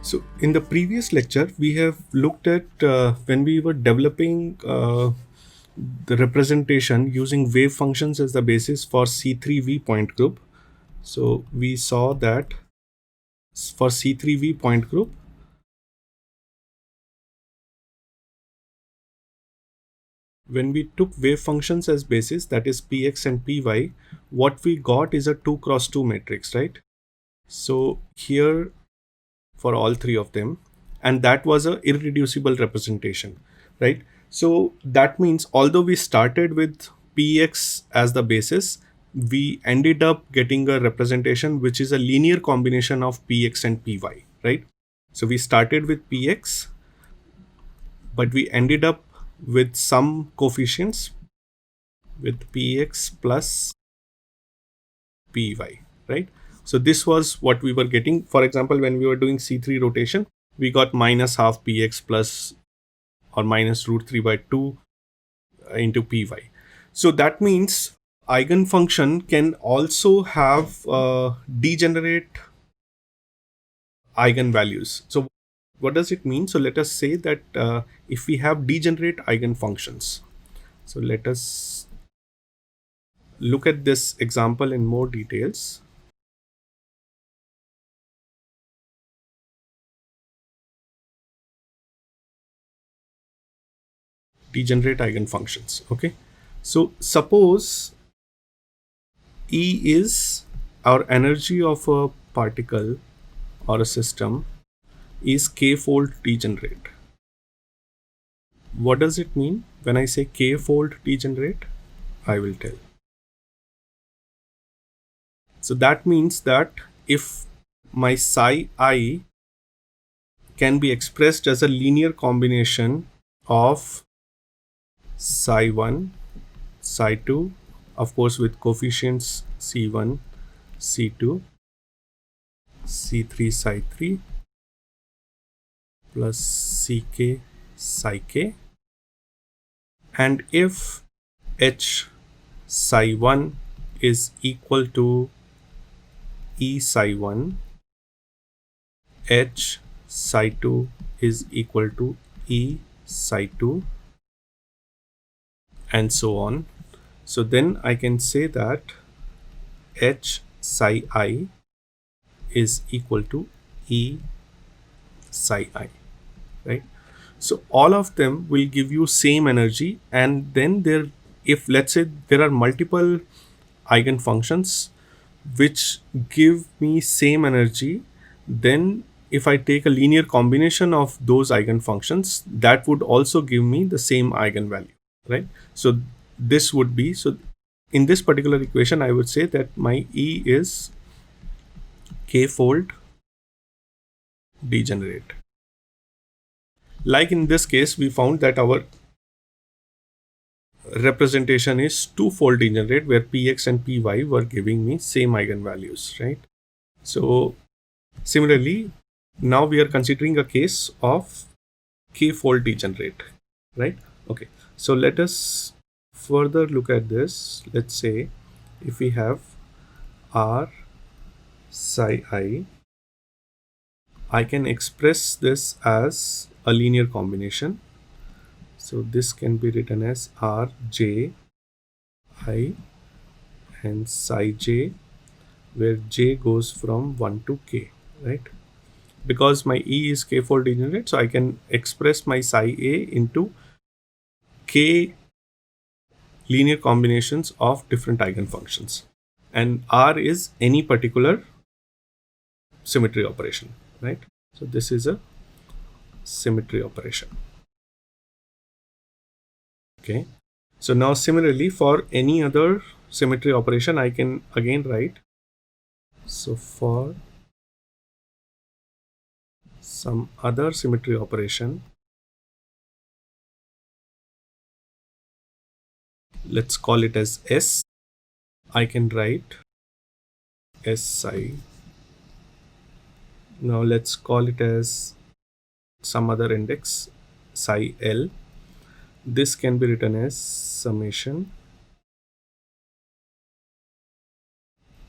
So, in the previous lecture, we have looked at when we were developing the representation using wave functions as the basis for C3V point group. So, we saw that for C3V point group, when we took wave functions as basis, that is Px and Py, what we got is a 2 cross 2 matrix, right? So, here for all three of them, and that was a irreducible representation, right? So that means although we started with px as the basis, we ended up getting a representation which is a linear combination of px and py, right? So we started with px, but we ended up with some coefficients with px plus py, right? So this was what we were getting. For example, when we were doing C3 rotation, we got minus half px plus or minus root 3 by 2 into py. So that means eigenfunction can also have degenerate eigenvalues. So what does it mean? So let us say that if we have degenerate eigenfunctions, so let us look at this example in more details. Degenerate eigenfunctions. Okay, so suppose E is our energy of a particle or a system is k-fold degenerate. What does it mean when I say k-fold degenerate? I will tell. So that means that if my psi I can be expressed as a linear combination of psi 1, psi 2, of course with coefficients c1, c2, c3 psi 3 plus ck psi k, and if h psi 1 is equal to E psi 1, H psi 2 is equal to E psi 2, and so on. So then I can say that H psi I is equal to E psi I, right? So all of them will give you same energy, and then there, if let's say there are multiple eigenfunctions which give me same energy, then if I take a linear combination of those eigenfunctions, that would also give me the same eigenvalue, right? So this would be, so in this particular equation I would say that my E is k-fold degenerate. Like in this case, we found that our representation is two-fold degenerate, where px and py were giving me same eigenvalues, right? So similarly, now we are considering a case of k-fold degenerate, right? Okay, so let us further look at this. Let's say if we have r psi I can express this as a linear combination. So this can be written as r j I and psi j, where j goes from 1 to k, right? Because my E is k-fold degenerate, so I can express my psi a into k linear combinations of different eigenfunctions. And R is any particular symmetry operation, right? So this is a symmetry operation. Okay. So now similarly for any other symmetry operation, I can again write. So for some other symmetry operation, let's call it as S. I can write S psi. Now let's call it as some other index psi L. This can be written as summation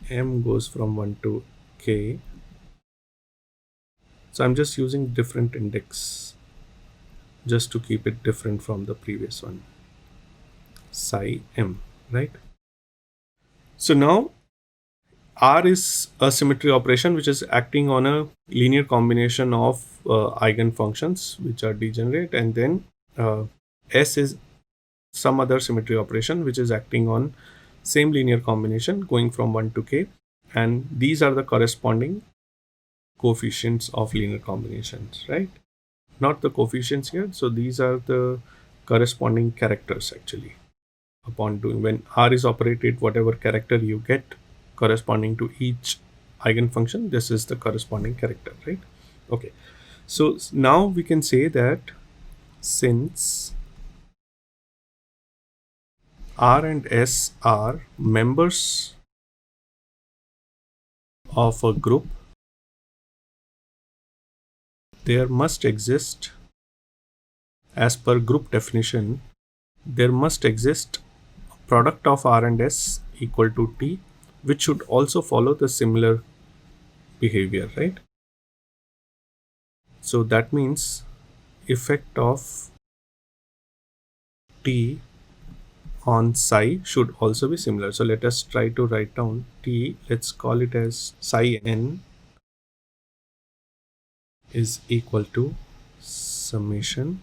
m goes from 1 to k So I'm just using different index just to keep it different from the previous one. Psi m, right? So now R is a symmetry operation which is acting on a linear combination of eigenfunctions which are degenerate, and then S is some other symmetry operation which is acting on same linear combination going from 1 to k, and these are the corresponding coefficients of linear combinations, right? Not the coefficients here, so these are the corresponding characters actually. Upon doing, when R is operated, whatever character you get corresponding to each eigenfunction, this is the corresponding character, right? Okay, so now we can say that since R and S are members of a group, there must exist, as per group definition, there must exist product of R and S equal to T, which should also follow the similar behavior, right? So that means effect of T on psi should also be similar. So let us try to write down T, let's call it as psi n is equal to summation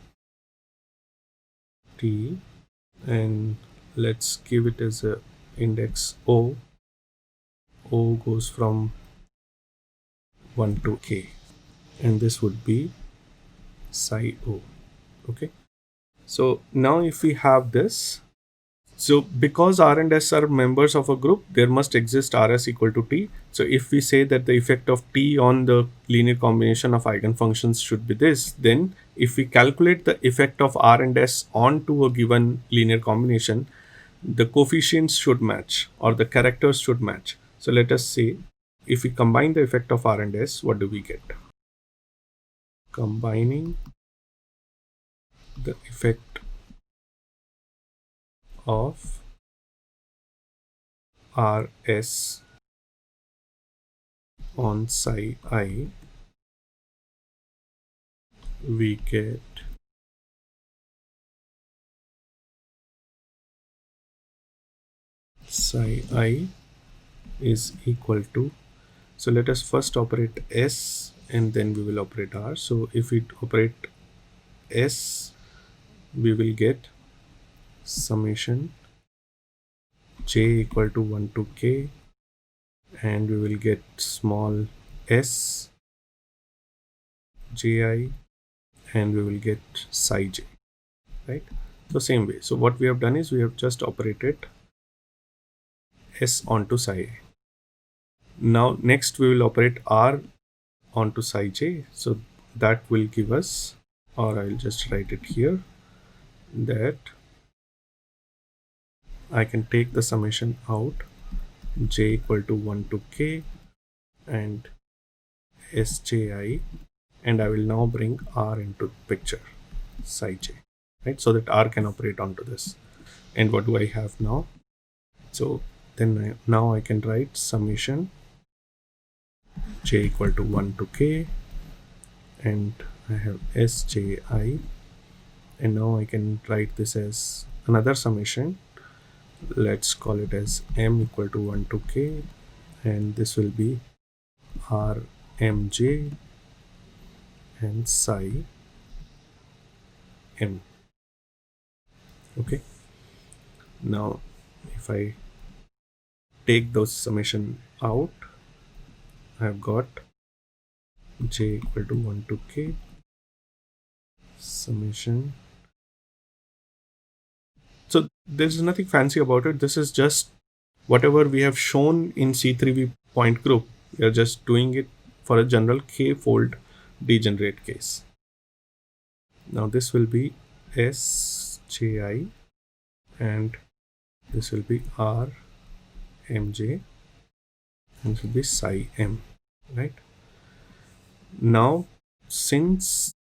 T, and let's give it as a index O. O goes from 1 to k, and this would be psi O. Okay, so now if we have this, so because R and S are members of a group, there must exist Rs equal to T. So if we say that the effect of T on the linear combination of eigenfunctions should be this, then if we calculate the effect of R and S onto a given linear combination, the coefficients should match, or the characters should match. So let us say if we combine the effect of R and S, what do we get? Combining the effect of Rs on psi I, we get psi I is equal to, so let us first operate S and then we will operate R. So if we operate S, we will get summation j equal to 1 to k, and we will get small s ji, and we will get psi j, right? So same way, so what we have done is we have just operated s onto psi a. Now next we will operate R onto psi j, so that will give us, or I'll just write it here, that I can take the summation out, j equal to 1 to k and sji, and I will now bring R into picture, psi j, right? So that R can operate onto this. And what do I have now? So then now I can write summation j equal to 1 to k, and I have sji, and now I can write this as another summation. Let's call it as m equal to 1 to k, and this will be rmj and psi m. Okay, now if I take those summation out, I've got j equal to 1 to k summation. So there's nothing fancy about it. This is just whatever we have shown in C3V point group. We are just doing it for a general k-fold degenerate case. Now this will be sji, and this will be rmj, and this will be psi m, right? Now since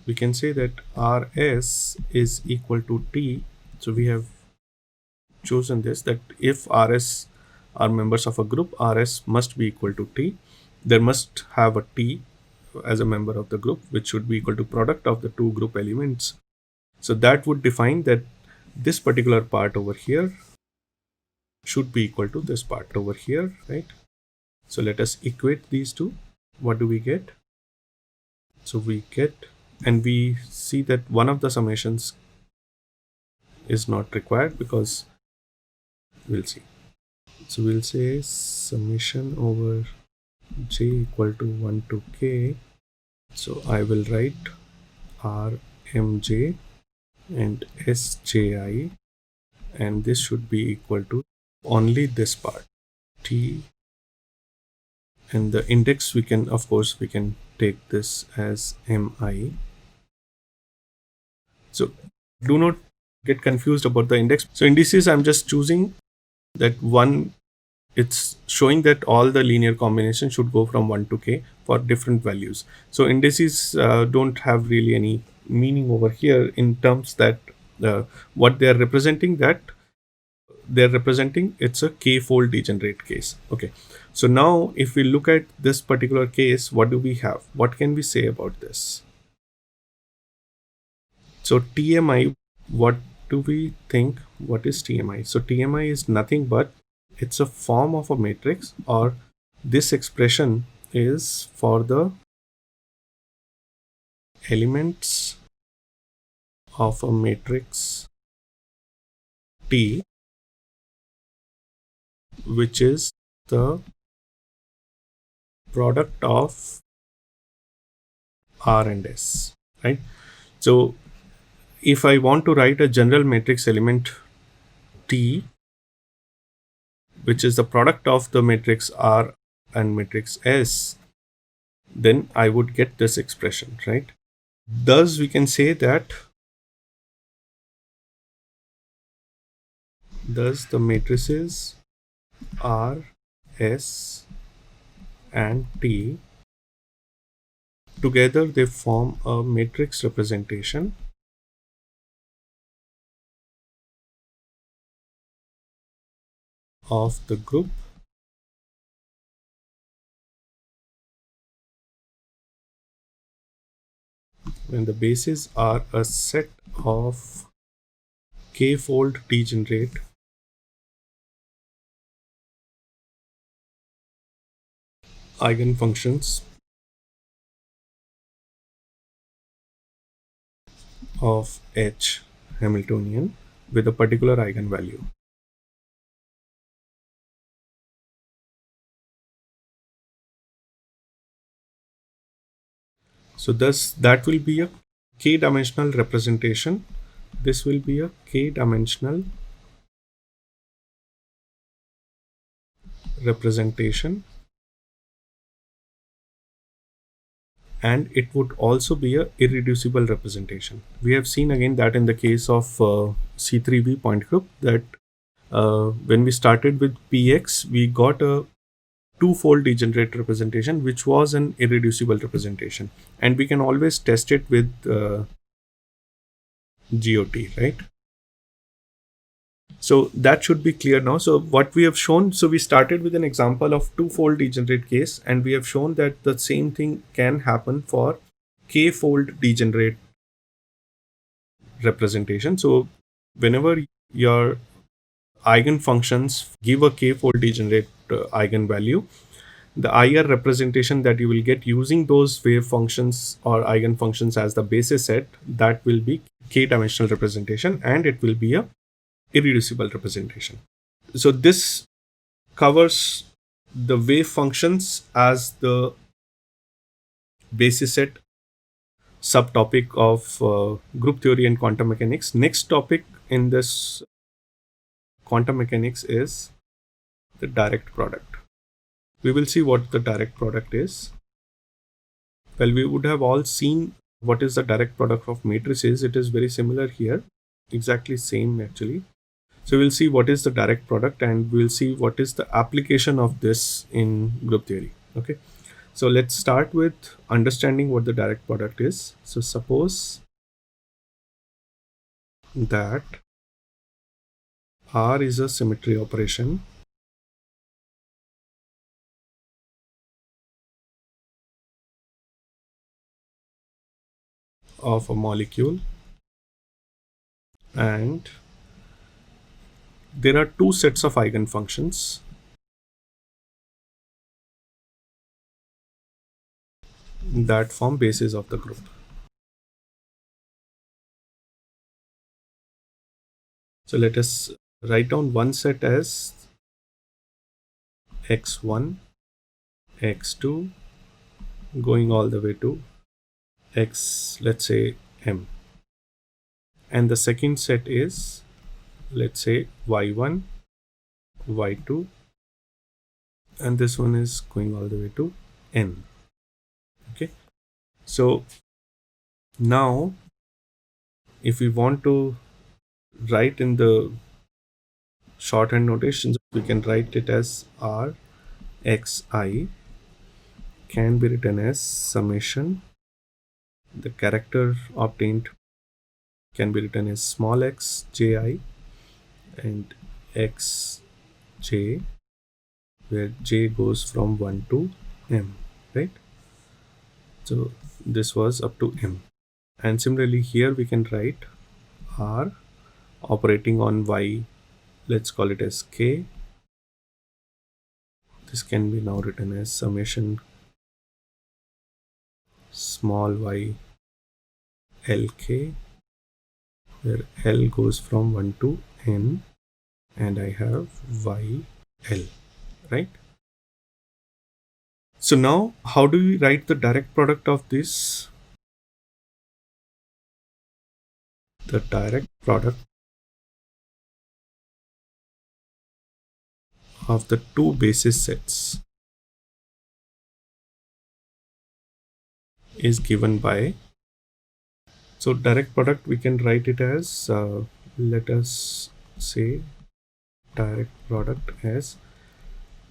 we can say that Rs is equal to T, so we have chosen this, that if Rs are members of a group, Rs must be equal to T. there must have a T as a member of the group, which should be equal to product of the two group elements. So that would define that this particular part over here should be equal to this part over here, right? So let us equate these two. What do we get? So we get, and we see that one of the summations is not required because we'll see. So we'll say summation over j equal to 1 to k. So I will write rmj and sji, and this should be equal to only this part t, and the index we can, of course, we can take this as mi. So do not get confused about the index. So indices, I'm just choosing that one. It's showing that all the linear combinations should go from 1 to k for different values. So indices don't have really any meaning over here in terms that what they are representing, that they're representing it's a k-fold degenerate case. Okay, so now if we look at this particular case, what do we have? What can we say about this? So TMI, what do we think? What is TMI? So TMI is nothing but it's a form of a matrix, or this expression is for the elements of a matrix T, which is the product of R and S, right? So if I want to write a general matrix element T, which is the product of the matrix R and matrix S, then I would get this expression, right? Thus, we can say that thus the matrices R, S, and T together they form a matrix representation of the group when the bases are a set of k-fold degenerate eigenfunctions of H Hamiltonian with a particular eigenvalue. So thus that will be a k-dimensional representation. This will be a k-dimensional representation, and it would also be a irreducible representation. We have seen again that in the case of C3V point group, that when we started with Px, we got a two-fold degenerate representation, which was an irreducible representation, and we can always test it with GOT, right? So that should be clear now. So what we have shown, so we started with an example of two-fold degenerate case, and we have shown that the same thing can happen for k-fold degenerate representation. So whenever your eigenfunctions give a k-fold degenerate eigenvalue, the IR representation that you will get using those wave functions or eigenfunctions as the basis set, that will be k-dimensional representation, and it will be a irreducible representation. So this covers the wave functions as the basis set subtopic of group theory and quantum mechanics. Next topic in this quantum mechanics is the direct product. We will see what the direct product is. Well, we would have all seen what is the direct product of matrices. It is very similar here, exactly same actually. So we'll see what is the direct product, and we'll see what is the application of this in group theory. Okay, so let's start with understanding what the direct product is. So suppose that R is a symmetry operation of a molecule, and there are two sets of eigenfunctions that form basis of the group. So let us write down one set as x1, x2, going all the way to x, let's say m. And the second set is, let's say, y1, y2, and this one is going all the way to n. Okay. So now if we want to write in the shorthand notations, we can write it as r xi can be written as summation. The character obtained can be written as small x ji and x j, where j goes from 1 to m, right? So this was up to m. And similarly here we can write r operating on y, let's call it as k. This can be now written as summation small y lk, where L goes from 1 to n, and I have YL, right? So now how do we write the direct product of this? The direct product of the two basis sets is given by, so direct product we can write it as, let us say direct product as,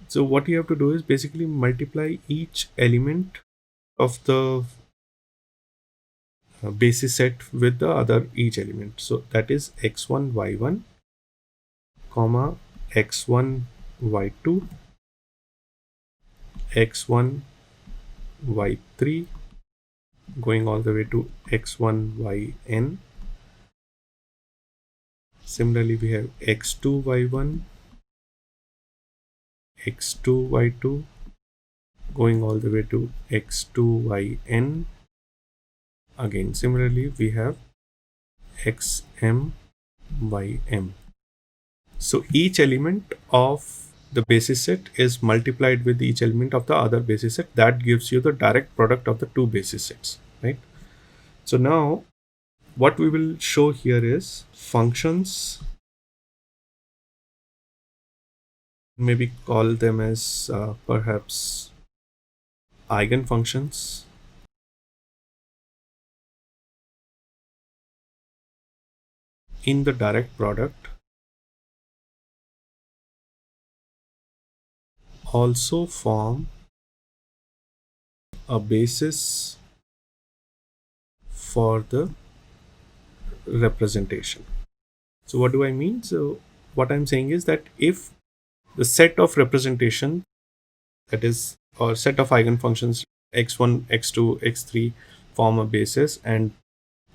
so what you have to do is basically multiply each element of the basis set with the other each element. So that is x1 y1 comma x1 y2 x1 y3 going all the way to x1 yn. Similarly we have x2 y1 x2 y2 going all the way to x2 yn. Again similarly we have xm ym. So each element of the basis set is multiplied with each element of the other basis set. That gives you the direct product of the two basis sets, right? So now what we will show here is functions, maybe call them as perhaps eigenfunctions in the direct product also form a basis for the representation. So what do I mean? So what I'm saying is that if the set of representation, that is, or set of eigenfunctions x1 x2 x3 form a basis, and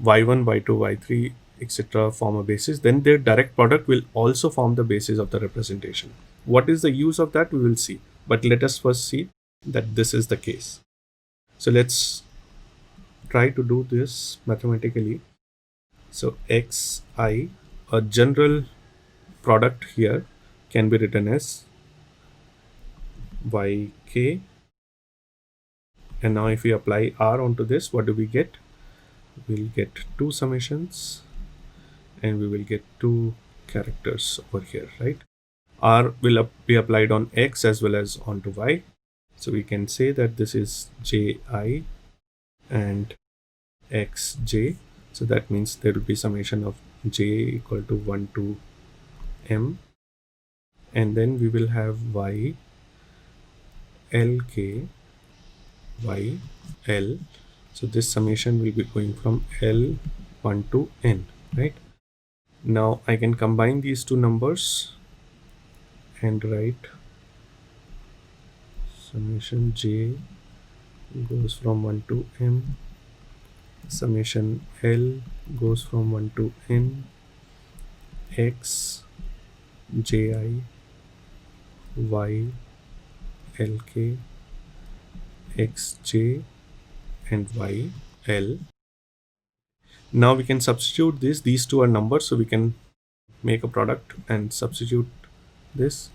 y1 y2 y3 etc. form a basis, then their direct product will also form the basis of the representation. What is the use of that we will see, but let us first see that this is the case. So let's try to do this mathematically. So xi, a general product here, can be written as yk, and now if we apply r onto this, what do we get? We'll get two summations and we will get two characters over here, right? R will be applied on x as well as onto y. So we can say that this is ji and xj. So that means there will be summation of j equal to 1 to m, and then we will have y lk y l. So this summation will be going from L1 to n, right? Now I can combine these two numbers and write summation j goes from 1 to m summation L goes from 1 to n x ji y lk xj and yl. Now we can substitute this. These two are numbers, so we can make a product and substitute this.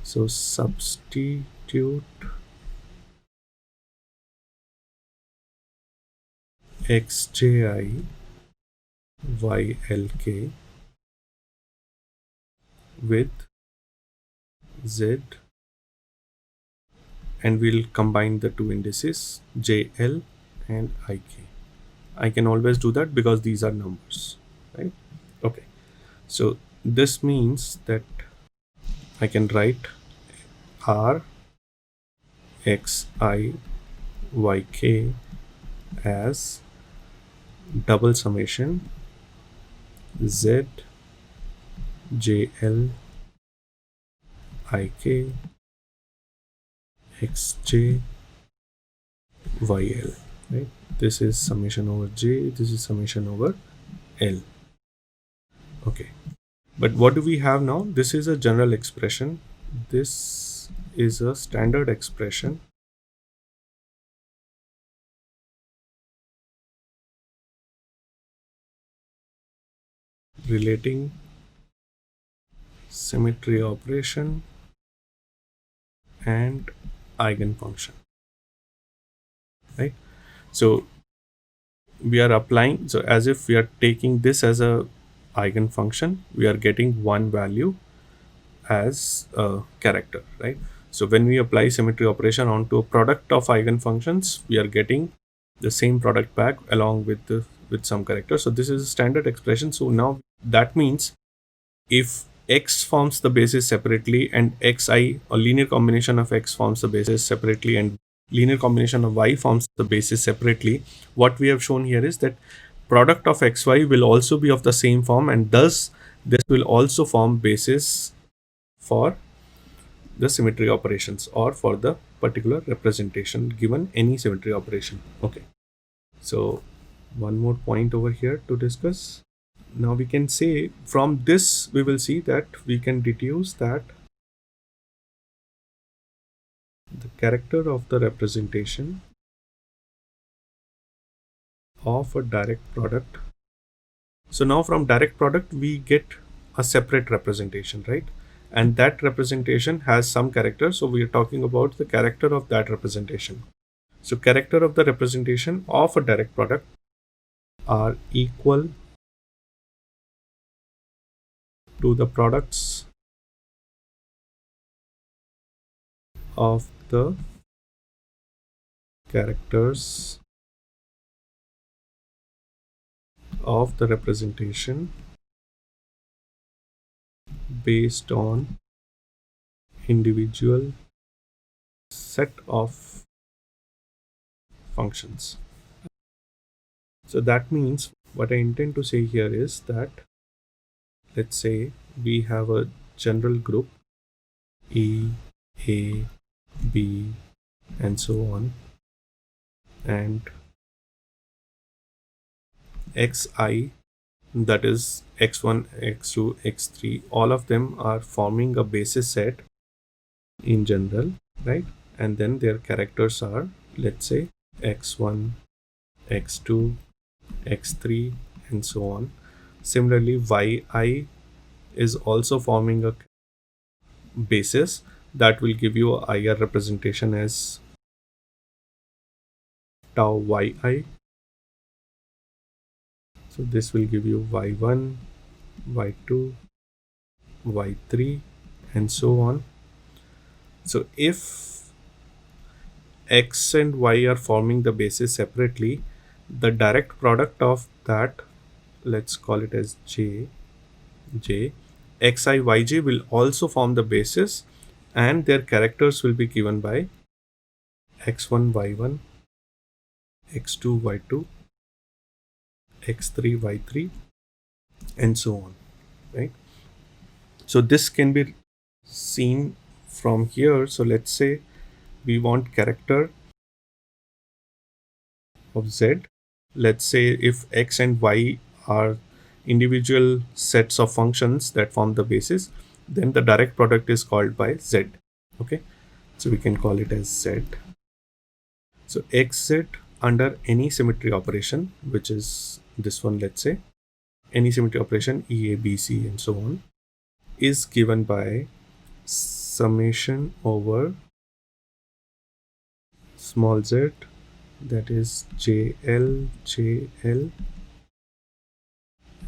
So substitute xji ylk with z, and we'll combine the two indices jl and ik. I can always do that because these are numbers, right? Okay, so this means that I can write r xi yk as double summation z jl ik xj yl, right? This is summation over j, this is summation over l. Okay, but what do we have now? This is a general expression. This is a standard expression relating symmetry operation and eigenfunction, right? So we are applying, so as if we are taking this as a eigenfunction, we are getting one value as a character, right? So when we apply symmetry operation onto a product of eigenfunctions, we are getting the same product back along with some character. So this is a standard expression. So now that means if x forms the basis separately and xi, a linear combination of x forms the basis separately and linear combination of y forms the basis separately, what we have shown here is that product of xy will also be of the same form, and thus this will also form basis for the symmetry operations or for the particular representation given any symmetry operation. Okay, so one more point over here to discuss. Now we can say from this we will see that we can deduce that the character of the representation of a direct product. So now from direct product we get a separate representation, right? And that representation has some character, so we are talking about the character of that representation. So character of the representation of a direct product are equal to the products of the characters of the representation based on individual set of functions. So that means what I intend to say here is that, let's say we have a general group E, A, B, and so on, and xi, that is x1, x2, x3, all of them are forming a basis set in general, right? And then their characters are, let's say, x1, x2, x3, and so on. Similarly, yi is also forming a basis that will give you a IR representation as tau yi. So this will give you y1, y2, y3, and so on. So if x and y are forming the basis separately, the direct product of that, let's call it as j, xi yj will also form the basis, and their characters will be given by x1 y1, x2 y2, x3 y3, and so on, right? So this can be seen from here. So let's say we want character of z let's say if x and y are individual sets of functions that form the basis, then the direct product is called by z. Okay, so we can call it as z. So xz under any symmetry operation, which is this one, let's say any symmetry operation E, A, B, C, and so on, is given by summation over small z, that is JL, JL,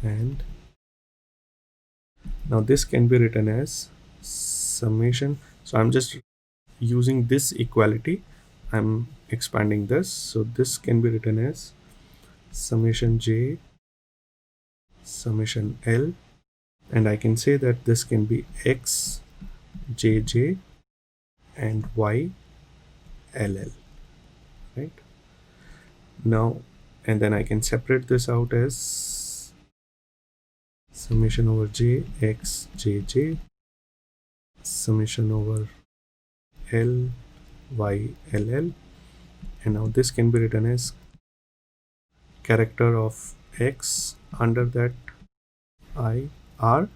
and now this can be written as summation. So I'm just using this equality, I'm expanding this, so this can be written as summation J, summation L, and I can say that this can be x JJ and y LL, right? Now, and then I can separate this out as summation over J x JJ, summation over L y LL, and now this can be written as character of x under that I R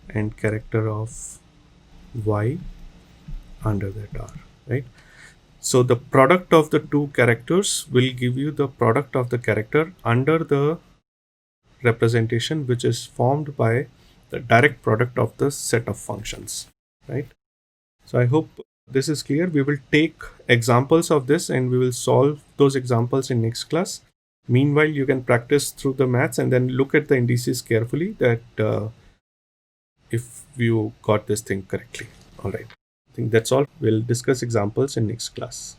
and character of y under that R, right? So the product of the two characters will give you the product of the character under the representation, which is formed by the direct product of the set of functions, right? So I hope this is clear. We will take examples of this and we will solve those examples in next class. Meanwhile, you can practice through the maths and then look at the indices carefully, that if you got this thing correctly. All right. I think that's all. We'll discuss examples in next class.